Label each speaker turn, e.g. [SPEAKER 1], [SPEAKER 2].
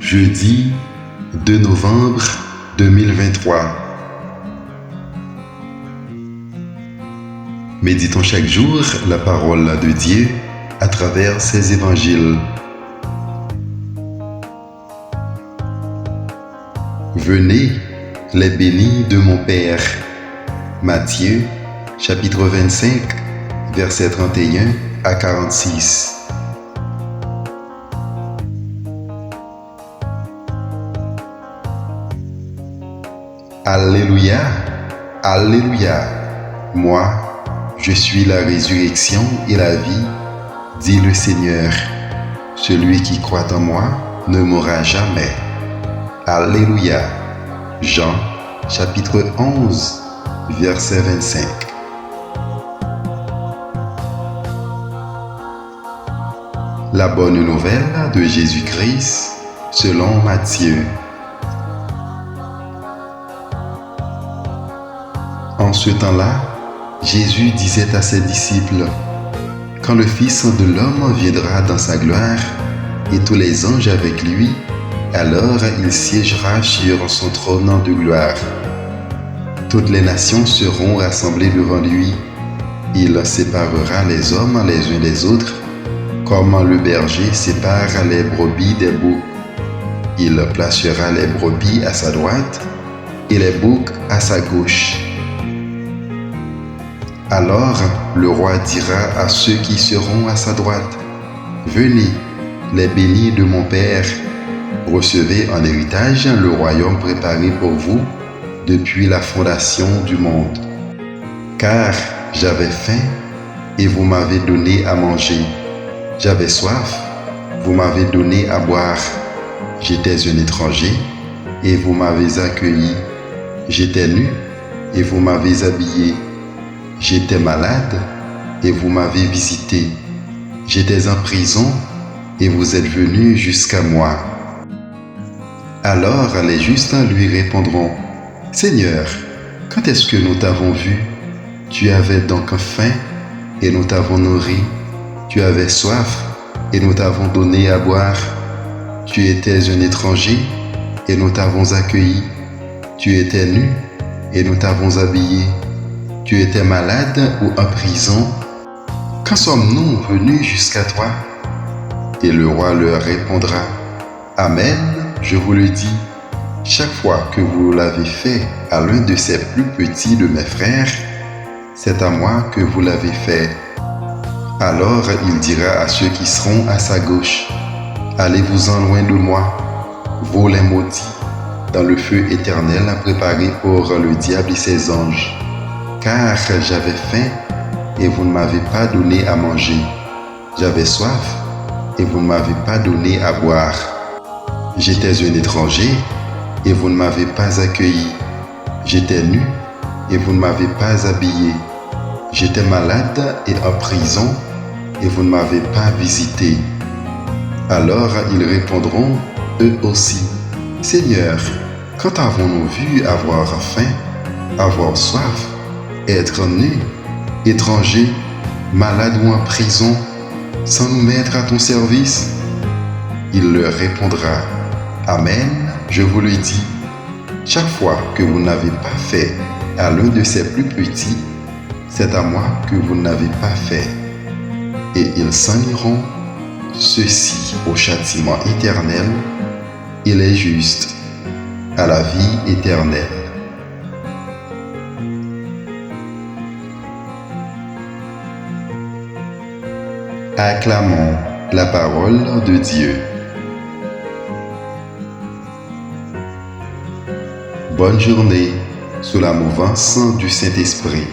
[SPEAKER 1] Jeudi 2 novembre 2023. Méditons chaque jour la parole de Dieu à travers ses évangiles. Venez, les bénis de mon Père. Matthieu, chapitre 25, versets 31 à 46. Alléluia, Alléluia. Moi, je suis la résurrection et la vie, dit le Seigneur. Celui qui croit en moi ne mourra jamais. Alléluia. Jean, chapitre 11, verset 25. La bonne nouvelle de Jésus-Christ selon Matthieu. En ce temps-là, Jésus disait à ses disciples, « Quand le Fils de l'homme viendra dans sa gloire, et tous les anges avec lui, alors il siégera sur son trône de gloire. Toutes les nations seront rassemblées devant lui. Il séparera les hommes les uns des autres, comme le berger sépare les brebis des boucs. Il placera les brebis à sa droite et les boucs à sa gauche. Alors le roi dira à ceux qui seront à sa droite, « Venez, les bénis de mon Père, recevez en héritage le royaume préparé pour vous depuis la fondation du monde. Car j'avais faim et vous m'avez donné à manger. J'avais soif, vous m'avez donné à boire. J'étais un étranger et vous m'avez accueilli. J'étais nu et vous m'avez habillé. J'étais malade et vous m'avez visité. J'étais en prison et vous êtes venus jusqu'à moi. » Alors les justes lui répondront, « Seigneur, quand est-ce que nous t'avons vu? Tu avais donc faim et nous t'avons nourri. Tu avais soif et nous t'avons donné à boire. Tu étais un étranger et nous t'avons accueilli. Tu étais nu et nous t'avons habillé. Tu étais malade ou en prison. Quand sommes-nous venus jusqu'à toi? » Et le roi leur répondra, « Amen, je vous le dis, chaque fois que vous l'avez fait à l'un de ces plus petits de mes frères, c'est à moi que vous l'avez fait. » Alors il dira à ceux qui seront à sa gauche, « Allez-vous-en loin de moi, vous les maudits, dans le feu éternel préparé pour le diable et ses anges. Car j'avais faim et vous ne m'avez pas donné à manger. J'avais soif et vous ne m'avez pas donné à boire. J'étais un étranger et vous ne m'avez pas accueilli. J'étais nu et vous ne m'avez pas habillé. J'étais malade et en prison et vous ne m'avez pas visité. » Alors ils répondront eux aussi, « Seigneur, quand avons-nous vu avoir faim, avoir soif, être nu, étranger, malade ou en prison, sans nous mettre à ton service? » Il leur répondra, « Amen, je vous le dis, chaque fois que vous n'avez pas fait à l'un de ces plus petits, c'est à moi que vous n'avez pas fait. » Et ils s'en iront, ceux-ci au châtiment éternel, et les justes à la vie éternelle. Acclamons la parole de Dieu. Bonne journée sous la mouvance du Saint-Esprit.